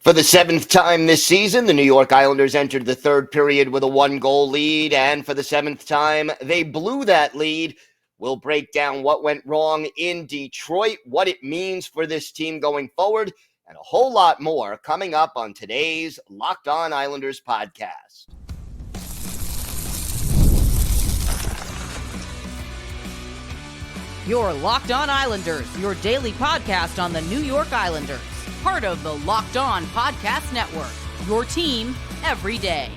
For the seventh time this season, the New York Islanders entered the third period with a one-goal lead, and for the seventh time, they blew that lead. We'll break down what went wrong in Detroit, what it means for this team going forward, and a whole lot more coming up on today's Locked On Islanders podcast. You're Locked On Islanders, your daily podcast on the New York Islanders. Part of the Locked On Podcast Network, your team every day.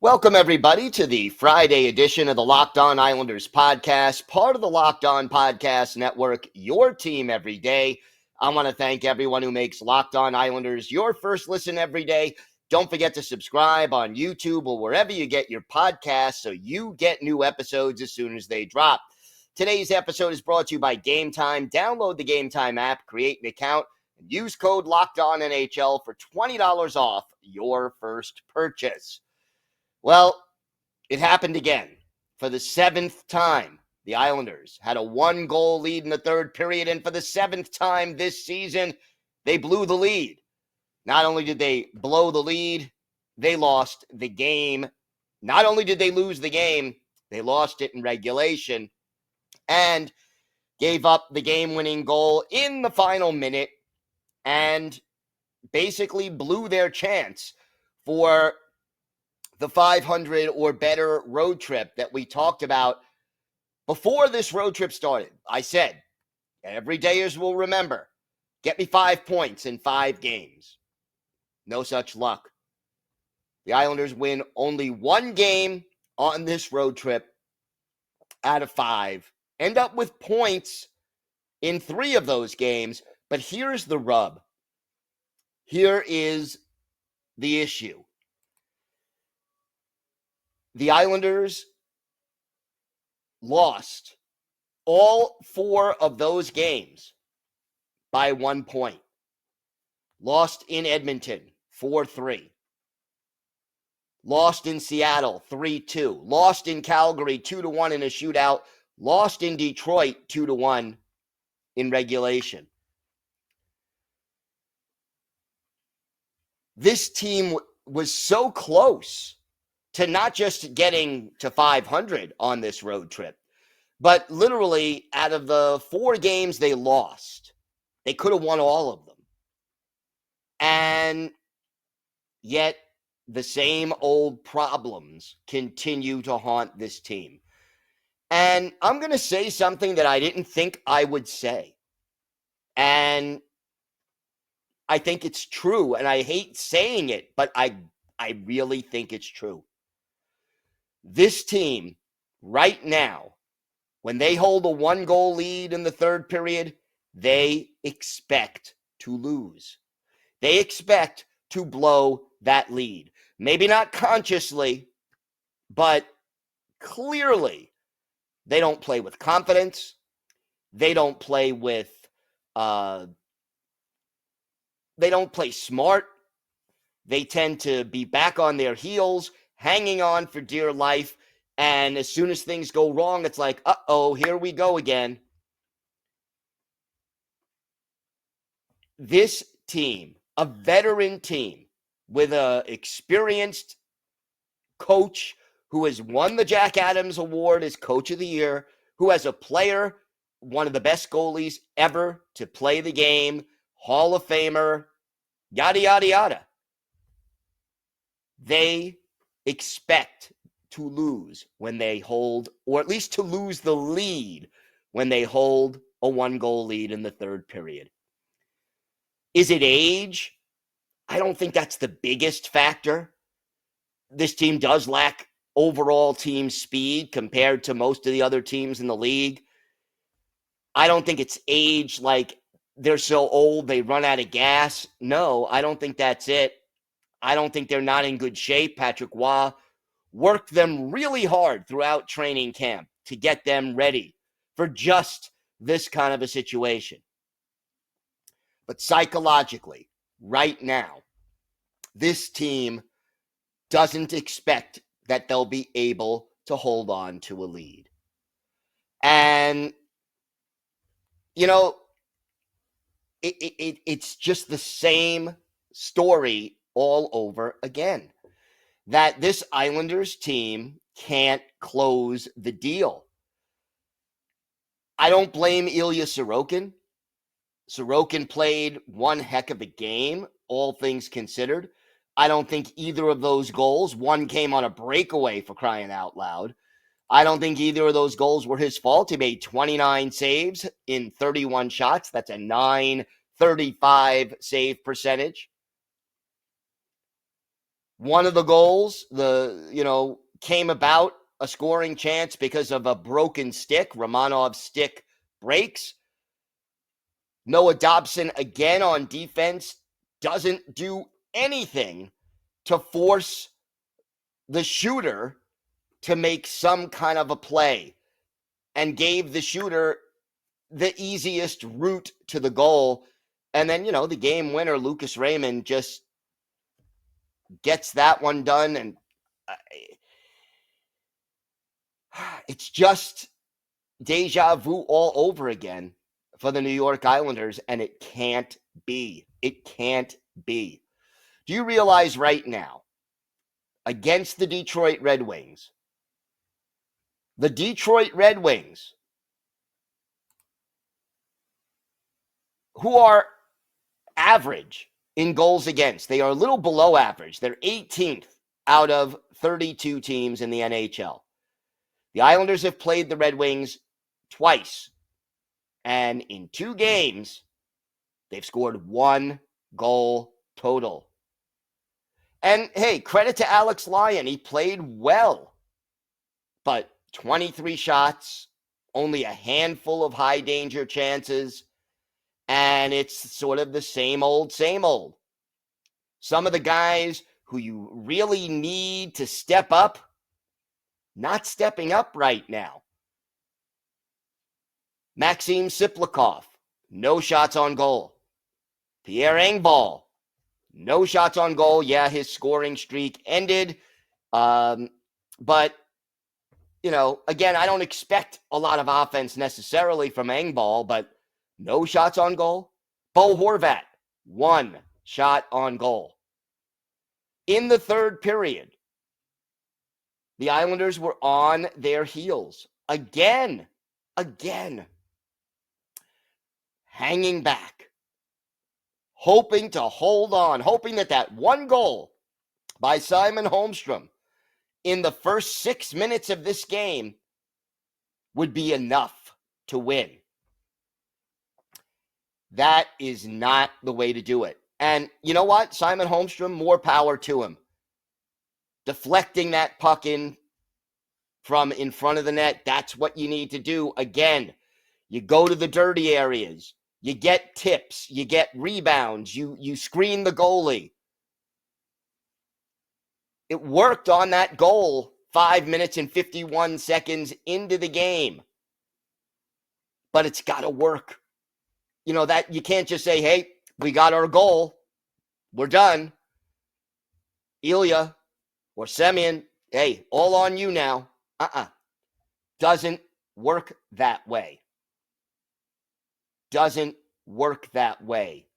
Welcome, everybody, to the Friday edition of the Locked On Islanders podcast, part of the Locked On Podcast Network, your team every day. I want to thank everyone who makes Locked On Islanders your first listen every day. Don't forget to subscribe on YouTube or wherever you get your podcasts so you get new episodes as soon as they drop. Today's episode is brought to you by Game Time. Download the Game Time app, create an account, and use code LOCKEDONNHL for $20 off your first purchase. Well, it happened again. For the seventh time, the Islanders had a one-goal lead in the third period, and for the seventh time this season, they blew the lead. Not only did they blow the lead, they lost the game. Not only did they lose the game, they lost it in regulation and gave up the game-winning goal in the final minute and basically blew their chance for the 500 or better road trip that we talked about before this road trip started. I said, every dayers will remember, get me 5 points in 5 games. No such luck. The Islanders win only one game on this road trip out of 5. End up with points in 3 of those games. But here's the rub. Here is the issue. The Islanders lost all 4 of those games by 1 point. Lost in Edmonton, 4-3. Lost in Seattle, 3-2. Lost in Calgary, 2-1 in a shootout. Lost in Detroit, 2-1 in regulation. This team was so close to not just getting to 500 on this road trip, but literally out of the 4 games they lost, they could have won all of them. And yet the same old problems continue to haunt this team. And I'm going to say something that I didn't think I would say. And I think it's true. And I hate saying it, but I really think it's true. This team right now, when they hold a 1-goal lead in the third period, they expect to lose. They expect to blow that lead. Maybe not consciously, but clearly. They don't play with confidence. They don't play with, they don't play smart. They tend to be back on their heels, hanging on for dear life. And as soon as things go wrong, it's like, uh-oh, here we go again. This team, a veteran team with an experienced coach who has won the Jack Adams Award as Coach of the Year, who has a player, one of the best goalies ever to play the game, Hall of Famer, yada, yada, yada. They expect to lose when they hold, or at least to lose the lead when they hold a 1-goal lead in the third period. Is it age? I don't think that's the biggest factor. This team does lack overall team speed compared to most of the other teams in the league. I don't think it's age, like they're so old they run out of gas. No, I don't think that's it. I don't think they're not in good shape. Patrick Roy worked them really hard throughout training camp to get them ready for just this kind of a situation. But psychologically, right now, this team doesn't expect that they'll be able to hold on to a lead. And, you know, it's just the same story all over again. That this Islanders team can't close the deal. I don't blame Ilya Sorokin. Sorokin played one heck of a game, all things considered. I don't think either of those goals, one came on a breakaway for crying out loud. I don't think either of those goals were his fault. He made 29 saves in 31 shots. That's a .935 save percentage. One of the goals, came about a scoring chance because of a broken stick. Romanov's stick breaks. Noah Dobson, again on defense, doesn't do anything to force the shooter to make some kind of a play, and gave the shooter the easiest route to the goal. And then, the game winner, Lucas Raymond, just gets that one done. And it's just deja vu all over again for the New York Islanders, and it can't be. It can't be. Do you realize right now, against the Detroit Red Wings, the Detroit Red Wings, who are average in goals against, they are a little below average. They're 18th out of 32 teams in the NHL. The Islanders have played the Red Wings twice, and in 2 games, they've scored 1 goal total. And hey, credit to Alex Lyon. He played well, but 23 shots, only a handful of high danger chances, and it's sort of the same old, same old. Some of the guys who you really need to step up, not stepping up right now. Maxim Siplikov, no shots on goal. Pierre Engvall, no shots on goal. Yeah, his scoring streak ended. But, again, I don't expect a lot of offense necessarily from Engvall, but no shots on goal. Bo Horvat, 1 shot on goal. In the third period, the Islanders were on their heels again, hanging back, hoping to hold on, hoping that one goal by Simon Holmstrom in the first 6 minutes of this game would be enough to win. That is not the way to do it. And you know what? Simon Holmstrom, more power to him. Deflecting that puck in from in front of the net, that's what you need to do. Again, you go to the dirty areas. You get tips. You get rebounds. You screen the goalie. It worked on that goal 5 minutes and 51 seconds into the game. But it's got to work. That you can't just say, hey, we got our goal. We're done. Ilya or Semyon, hey, all on you now. Doesn't work that way. Doesn't work that way.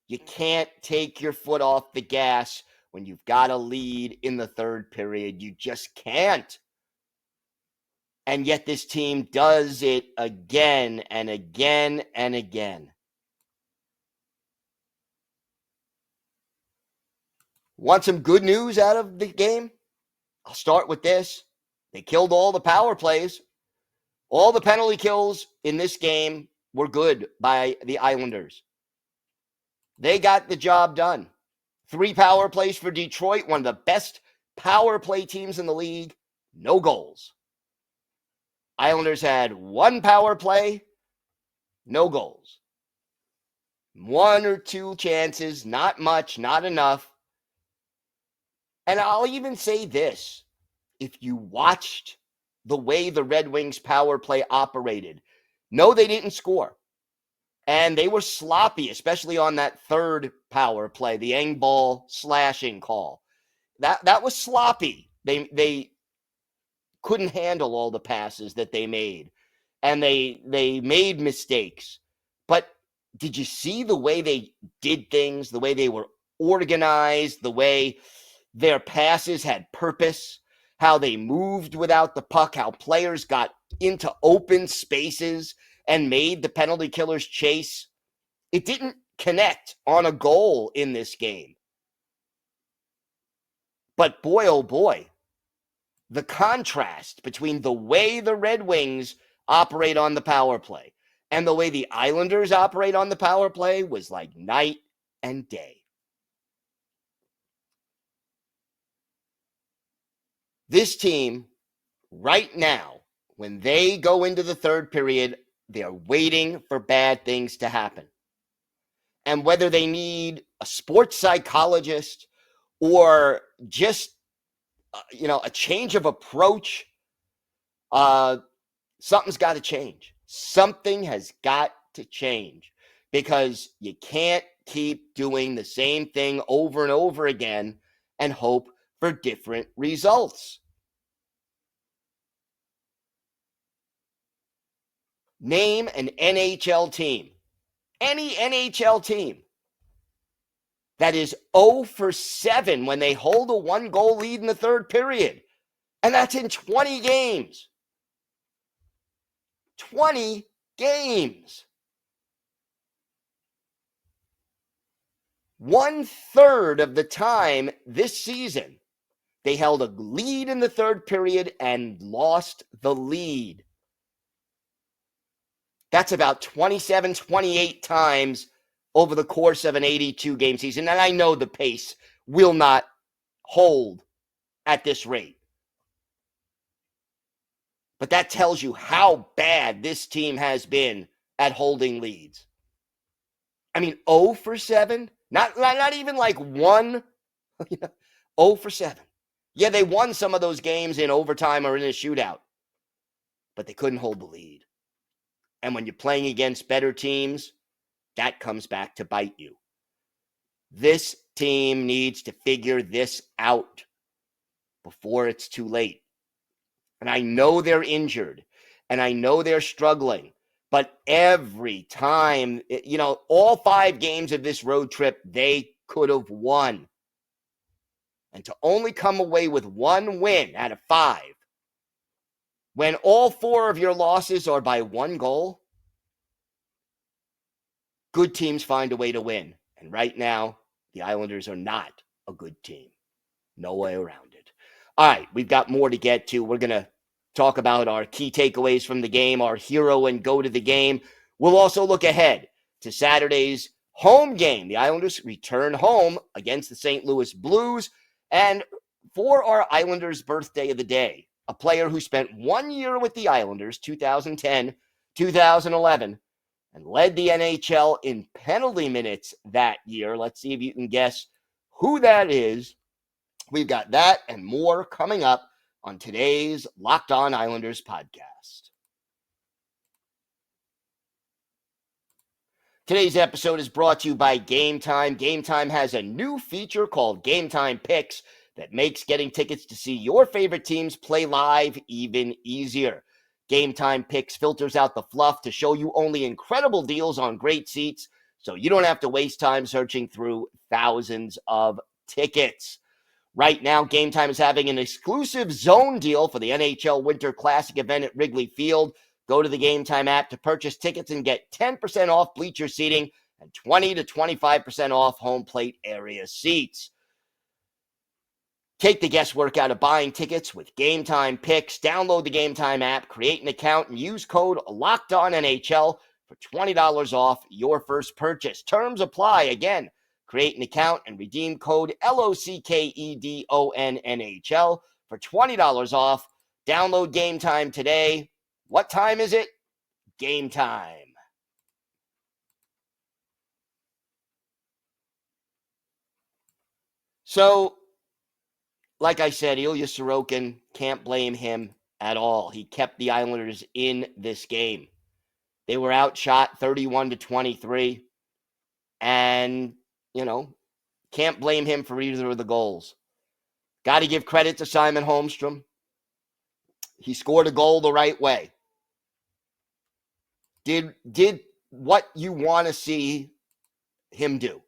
You can't take your foot off the gas when you've got a lead in the third period. You just can't. And yet this team does it again and again and again. Want some good news out of the game? I'll start with this. They killed all the power plays. All the penalty kills in this game were good by the Islanders. They got the job done. 3 power plays for Detroit, one of the best power play teams in the league. No goals. Islanders had 1 power play, no goals. 1 or 2 chances, not much, not enough. And I'll even say this. If you watched the way the Red Wings power play operated, no, they didn't score. And they were sloppy, especially on that third power play, the Engvall slashing call. That was sloppy. They couldn't handle all the passes that they made. And they made mistakes. But did you see the way they did things, the way they were organized, the way their passes had purpose, how they moved without the puck, how players got into open spaces and made the penalty killers chase? It didn't connect on a goal in this game. But boy, oh boy, the contrast between the way the Red Wings operate on the power play and the way the Islanders operate on the power play was like night and day. This team, right now, when they go into the third period, they're waiting for bad things to happen. And whether they need a sports psychologist or just, a change of approach, something's got to change. Something has got to change because you can't keep doing the same thing over and over again and hope for different results. Name an NHL team, any NHL team, that is 0 for 7 when they hold a 1-goal lead in the third period. And that's in 20 games. 20 games. 1/3 of the time this season, they held a lead in the third period and lost the lead. That's about 27, 28 times over the course of an 82-game season. And I know the pace will not hold at this rate. But that tells you how bad this team has been at holding leads. I mean, 0 for 7? Not even like 1. 0 for 7. Yeah, they won some of those games in overtime or in a shootout. But they couldn't hold the lead. And when you're playing against better teams, that comes back to bite you. This team needs to figure this out before it's too late. And I know they're injured, and I know they're struggling, but every time, all 5 games of this road trip, they could have won. And to only come away with 1 win out of 5, when all 4 of your losses are by 1 goal, good teams find a way to win. And right now, the Islanders are not a good team. No way around it. All right, we've got more to get to. We're going to talk about our key takeaways from the game, our hero and go to the game. We'll also look ahead to Saturday's home game. The Islanders return home against the St. Louis Blues. And for our Islanders birthday of the day, a player who spent 1 year with the Islanders, 2010, 2011, and led the NHL in penalty minutes that year. Let's see if you can guess who that is. We've got that and more coming up on today's Locked On Islanders podcast. Today's episode is brought to you by Game Time. Game Time has a new feature called Game Time Picks that makes getting tickets to see your favorite teams play live even easier. Game Time Picks filters out the fluff to show you only incredible deals on great seats, so you don't have to waste time searching through thousands of tickets. Right now, Game Time is having an exclusive zone deal for the NHL Winter Classic event at Wrigley Field. Go to the Game Time app to purchase tickets and get 10% off bleacher seating and 20 to 25% off home plate area seats. Take the guesswork out of buying tickets with Game Time Picks. Download the Game Time app, create an account, and use code LOCKEDONNHL for $20 off your first purchase. Terms apply. Again, create an account and redeem code LOCKEDONNHL for $20 off. Download Game Time today. What time is it? Game time. So, like I said, Ilya Sorokin, can't blame him at all. He kept the Islanders in this game. They were outshot 31-23. And, can't blame him for either of the goals. Got to give credit to Simon Holmstrom. He scored a goal the right way. Did what you want to see him do.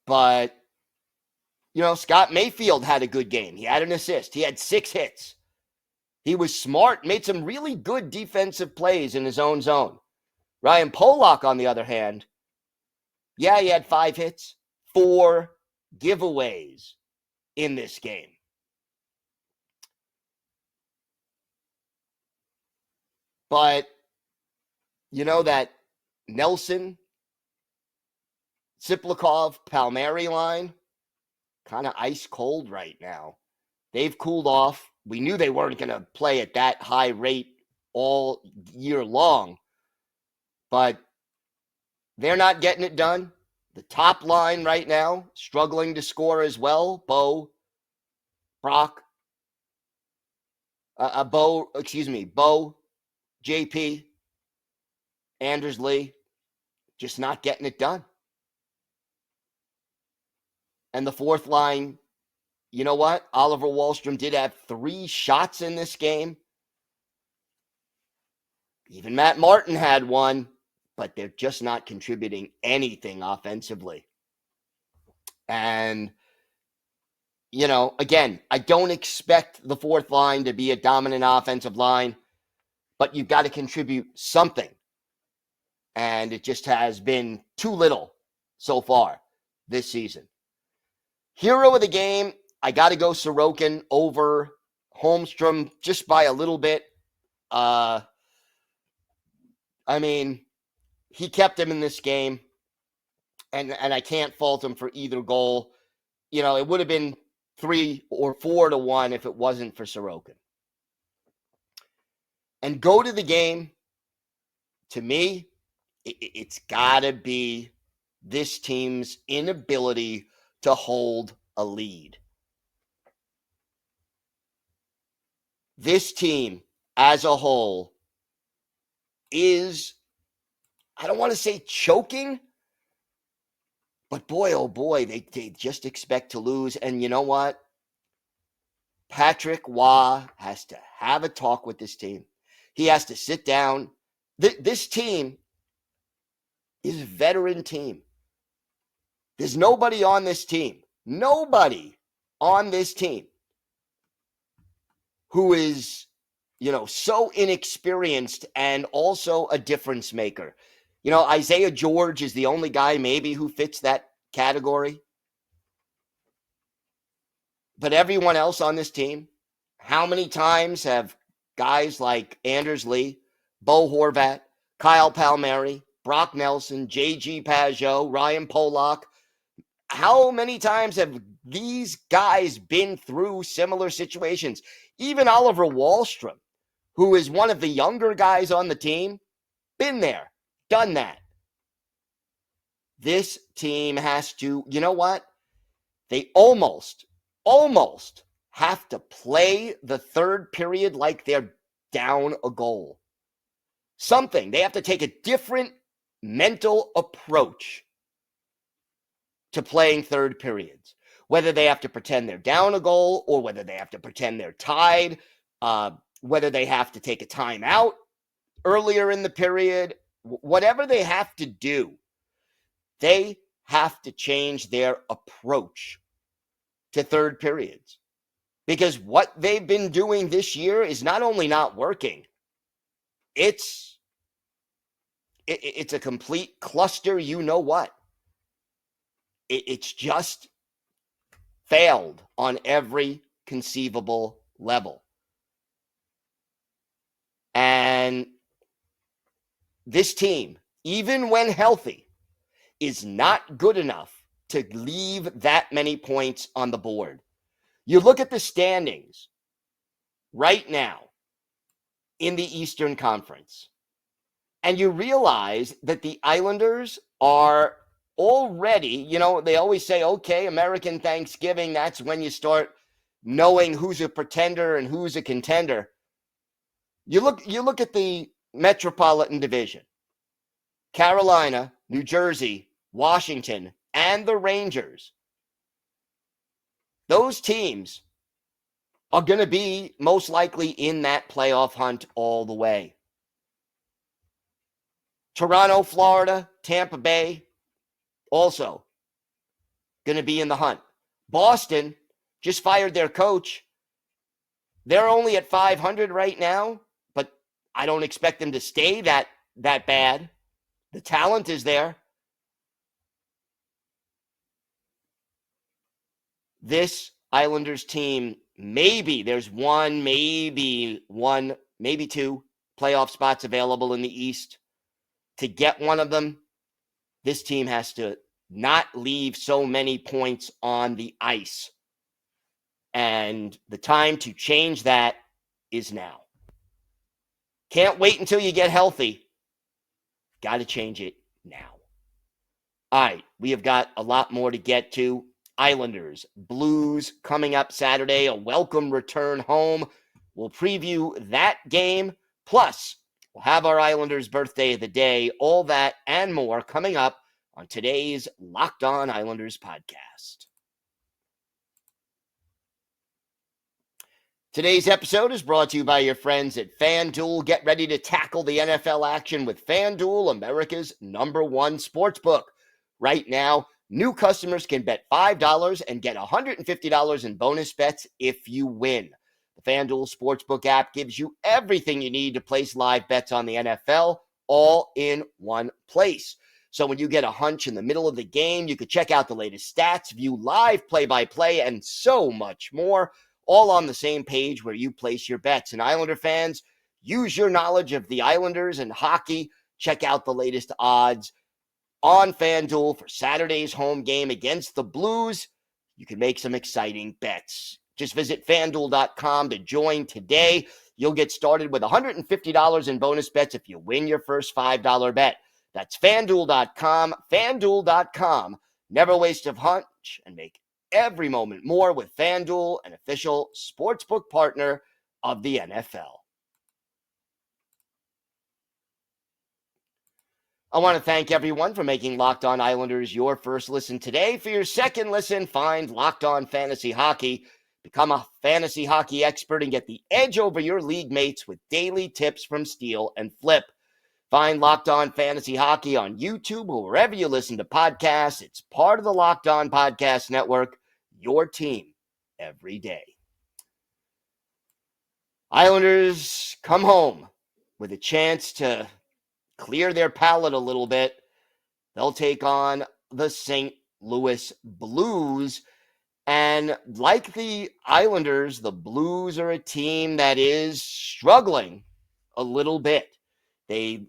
But, Scott Mayfield had a good game. He had an assist. He had 6 hits. He was smart, made some really good defensive plays in his own zone. Ryan Pollock, on the other hand, he had 5 hits, 4 giveaways in this game. But, that Nelson, Siplikov, Palmieri line, kind of ice cold right now. They've cooled off. We knew they weren't going to play at that high rate all year long, but they're not getting it done. The top line right now, struggling to score as well. Bo, JP, Anders Lee, just not getting it done. And the fourth line, you know what? Oliver Wahlstrom did have 3 shots in this game. Even Matt Martin had 1, but they're just not contributing anything offensively. And, again, I don't expect the fourth line to be a dominant offensive line, but you've got to contribute something. And it just has been too little so far this season. Hero of the game, I got to go Sorokin over Holmstrom just by a little bit. He kept him in this game, and I can't fault him for either goal. It would have been 3 or 4 to 1 if it wasn't for Sorokin. And go to the game, to me, it's got to be this team's inability to hold a lead. This team as a whole is, I don't want to say choking, but boy, oh boy, they just expect to lose. And you know what? Patrick Waugh has to have a talk with this team. He has to sit down. This team is a veteran team. There's nobody on this team who is, so inexperienced and also a difference maker. Isaiah George is the only guy maybe who fits that category. But everyone else on this team, how many times have guys like Anders Lee, Bo Horvat, Kyle Palmieri, Brock Nelson, J.G. Pajot, Ryan Pollock, how many times have these guys been through similar situations? Even Oliver Wahlstrom, who is one of the younger guys on the team, been there, done that. This team has to, you know what? They almost have to play the third period like they're down a goal. Something. They have to take a different mental approach to playing third periods. Whether they have to pretend they're down a goal or whether they have to pretend they're tied, whether they have to take a timeout earlier in the period, whatever they have to do, they have to change their approach to third periods. Because what they've been doing this year is not only not working, it's a complete cluster, you know what. It's just failed on every conceivable level. And this team, even when healthy, is not good enough to leave that many points on the board. You look at the standings right now in the Eastern Conference, and you realize that the Islanders are already, they always say, okay, American Thanksgiving, that's when you start knowing who's a pretender and who's a contender. You look at the Metropolitan Division. Carolina, New Jersey, Washington, and the Rangers. Those teams are going to be most likely in that playoff hunt all the way. Toronto, Florida, Tampa Bay, also going to be in the hunt. Boston just fired their coach. They're only at 500 right now, but I don't expect them to stay that bad. The talent is there. This Islanders team, there's maybe two playoff spots available in the East. To get one of them, this team has to not leave so many points on the ice. And the time to change that is now. Can't wait until you get healthy. Got to change it now. All right, we have got a lot more to get to. Islanders, Blues coming up Saturday, a welcome return home. We'll preview that game. Plus, we'll have our Islanders birthday of the day. All that and more coming up on today's Locked On Islanders podcast. Today's episode is brought to you by your friends at FanDuel. Get ready to tackle the NFL action with FanDuel, America's #1 sportsbook. Right now, new customers can bet $5 and get $150 in bonus bets if you win. The FanDuel Sportsbook app gives you everything you need to place live bets on the NFL, all in one place. So when you get a hunch in the middle of the game, you could check out the latest stats, view live play-by-play, and so much more, all on the same page where you place your bets. And Islander fans, use your knowledge of the Islanders and hockey. Check out the latest odds on FanDuel for Saturday's home game against the Blues. You can make some exciting bets. Just visit FanDuel.com to join today. You'll get started with $150 in bonus bets if you win your first $5 bet. That's FanDuel.com, FanDuel.com. Never waste a hunch and make every moment more with FanDuel, an official sportsbook partner of the NFL. I want to thank everyone for making Locked On Islanders your first listen today. For your second listen, find Locked On Fantasy Hockey. Become a fantasy hockey expert and get the edge over your league mates with daily tips from Steal and Flip. Find Locked On Fantasy Hockey on YouTube or wherever you listen to podcasts. It's part of the Locked On Podcast Network, your team every day. Islanders come home with a chance to clear their palate a little bit. They'll take on the St. Louis Blues. And like the Islanders, the Blues are a team that is struggling a little bit. They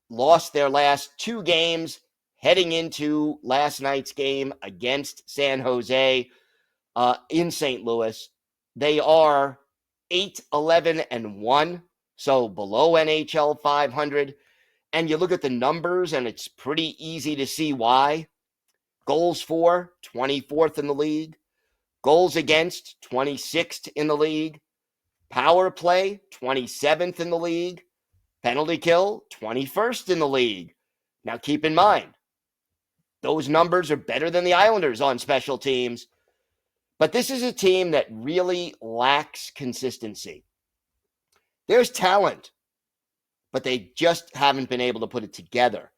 lost their last two games heading into last night's game against San Jose in St. Louis. They are 8-11-1, so below NHL 500. And you look at the numbers, and it's pretty easy to see why. Goals for, 24th in the league. Goals against, 26th in the league. Power play, 27th in the league. Penalty kill, 21st in the league. Now keep in mind, those numbers are better than the Islanders on special teams. But this is a team that really lacks consistency. There's talent, but they just haven't been able to put it together.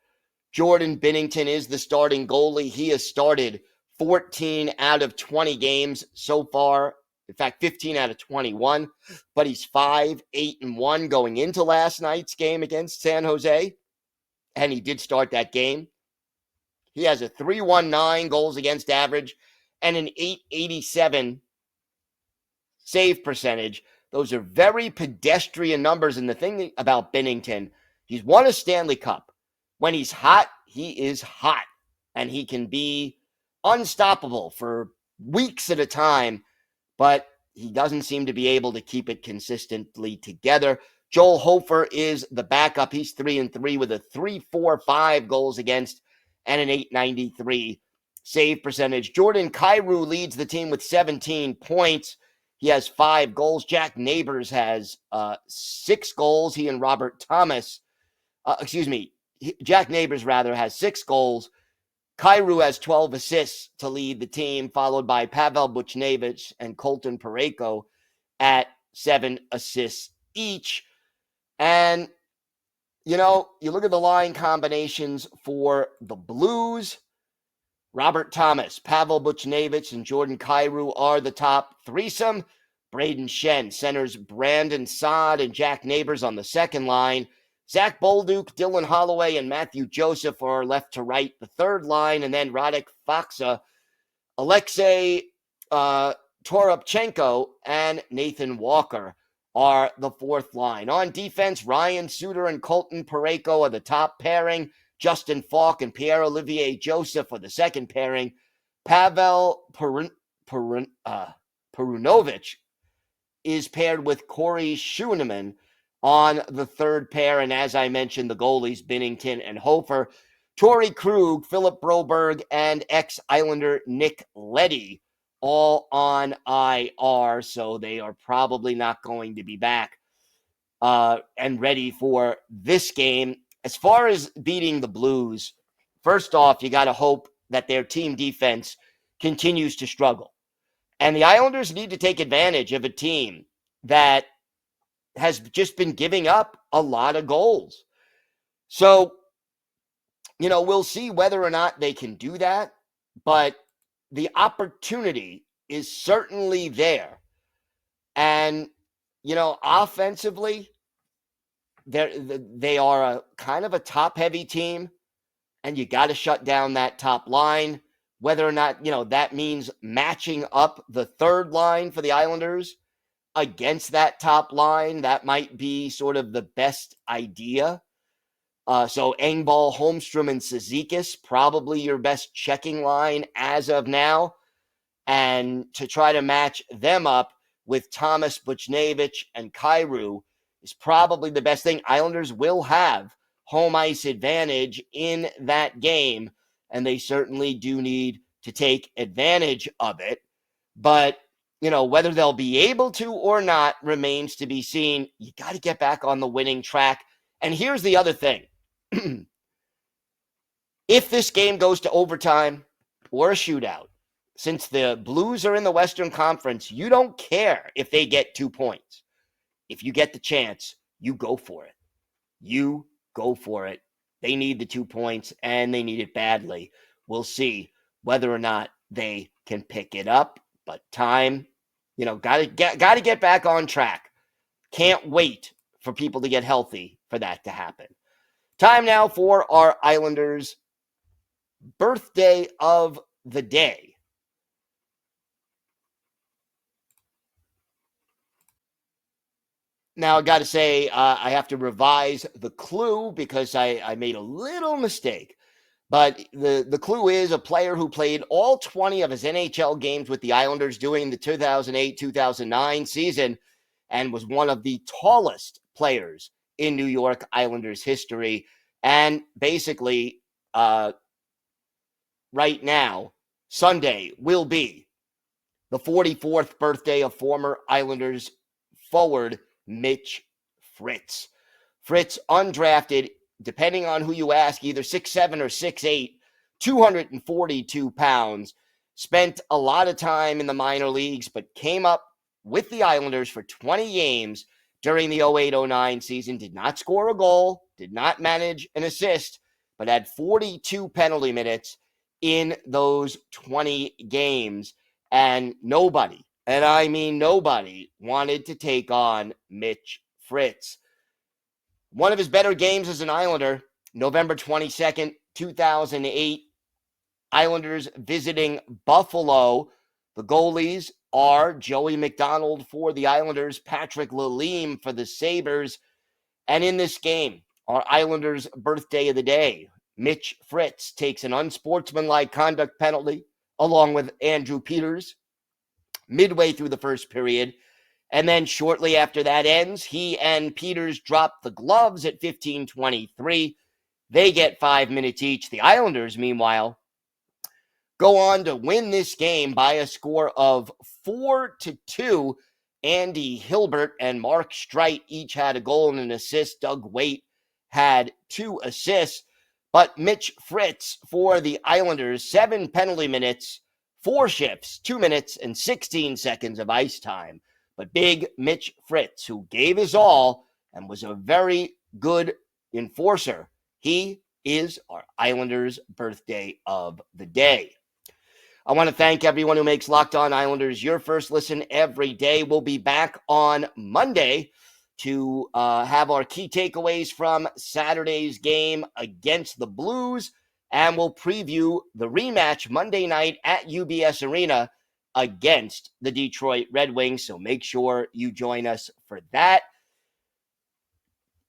Jordan Binnington is the starting goalie. He has started 14 out of 20 games so far. In fact, 15 out of 21. But he's 5-8-1 going into last night's game against San Jose. And he did start that game. He has a 3.19 goals against average and an 887 save percentage. Those are very pedestrian numbers. And the thing about Binnington, he's won a Stanley Cup. When he's hot, he is hot. And he can be unstoppable for weeks at a time. But he doesn't seem to be able to keep it consistently together. Joel Hofer is the backup. He's 3-3 with a 3.45 goals against and an 893 save percentage. Jordan Kyrou leads the team with 17 points. He has 5 goals. Jack Neighbors has 6 goals. He and Robert Thomas, Jack Neighbors has 6 goals. Kyrou has 12 assists to lead the team, followed by Pavel Buchnevich and Colton Parayko at 7 assists each. And, you look at the line combinations for the Blues. Robert Thomas, Pavel Buchnevich, and Jordan Kyrou are the top threesome. Braden Shen centers Brandon Saad and Jack Neighbors on the second line. Zach Bolduc, Dylan Holloway, and Matthew Joseph are left to right, the third line. And then Radek Faksa, Alexei Toropchenko, and Nathan Walker are the fourth line. On defense, Ryan Suter and Colton Parayko are the top pairing. Justin Falk and Pierre-Olivier Joseph are the second pairing. Pavel Perunovich is paired with Corey Schooneman on the third pair. And as I mentioned, the goalies, Binnington and Hofer. Torrey Krug, Philip Broberg, and ex-Islander Nick Leddy all on IR, so they are probably not going to be back and ready for this game. As far as beating the Blues, first off, you got to hope that their team defense continues to struggle. And the Islanders need to take advantage of a team that has just been giving up a lot of goals. So, we'll see whether or not they can do that, but the opportunity is certainly there. And, offensively, they are a kind of a top-heavy team, and you got to shut down that top line. Whether or not, that means matching up the third line for the Islanders against that top line, that might be sort of the best idea. So Engvall, Holmstrom, and Cizikas, probably your best checking line as of now. And to try to match them up with Thomas, Buchnevich, and Kyrou is probably the best thing. Islanders will have home ice advantage in that game, and they certainly do need to take advantage of it. But, whether they'll be able to or not remains to be seen. You got to get back on the winning track. And here's the other thing. If this game goes to overtime or a shootout, since the Blues are in the Western Conference, you don't care if they get 2 points. If you get the chance, you go for it. You go for it. They need the 2 points, and they need it badly. We'll see whether or not they can pick it up. But time, got to get back on track. Can't wait for people to get healthy for that to happen. Time now for our Islanders' birthday of the day. Now, I got to say, I have to revise the clue because I made a little mistake. But the clue is a player who played all 20 of his NHL games with the Islanders during the 2008-2009 season and was one of the tallest players in New York Islanders history. And basically, right now, Sunday will be the 44th birthday of former Islanders forward Mitch Fritz. Fritz, undrafted, depending on who you ask, either 6'7" or 6'8", 242 pounds, spent a lot of time in the minor leagues, but came up with the Islanders for 20 games during the 08-09 season, did not score a goal, did not manage an assist, but had 42 penalty minutes in those 20 games. And nobody, and I mean nobody, wanted to take on Mitch Fritz. One of his better games as an Islander, November 22nd, 2008, Islanders visiting Buffalo. The goalies are Joey McDonald for the Islanders, Patrick Lalime for the Sabres. And in this game, our Islanders' birthday of the day, Mitch Fritz takes an unsportsmanlike conduct penalty along with Andrew Peters midway through the first period. And then shortly after that ends, he and Peters drop the gloves at 15:23. They get 5 minutes each. The Islanders, meanwhile, go on to win this game by a score of 4-2. Andy Hilbert and Mark Streit each had a goal and an assist. Doug Waite had 2 assists. But Mitch Fritz for the Islanders, 7 penalty minutes, 4 shifts, 2 minutes and 16 seconds of ice time. But big Mitch Fritz, who gave his all and was a very good enforcer, he is our Islanders birthday of the day. I want to thank everyone who makes Locked On Islanders your first listen every day. We'll be back on Monday to have our key takeaways from Saturday's game against the Blues, and we'll preview the rematch Monday night at UBS Arena against the Detroit Red Wings. So make sure you join us for that.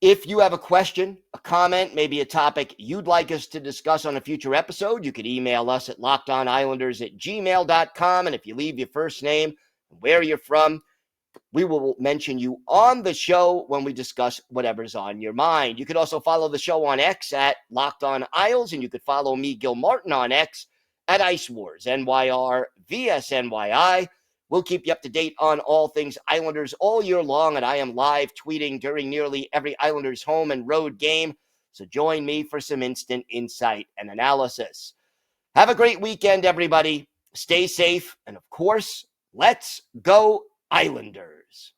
If you have a question, a comment, maybe a topic you'd like us to discuss on a future episode, you could email us at lockedonislanders@gmail.com. And if you leave your first name, where you're from, we will mention you on the show when we discuss whatever's on your mind. You could also follow the show on X at Locked On Isles, and you could follow me, Gil Martin, on X at Ice Wars, NYR, VSNYI. We'll keep you up to date on all things Islanders all year long, and I am live tweeting during nearly every Islanders home and road game. So join me for some instant insight and analysis. Have a great weekend, everybody. Stay safe, and of course, let's go Islanders.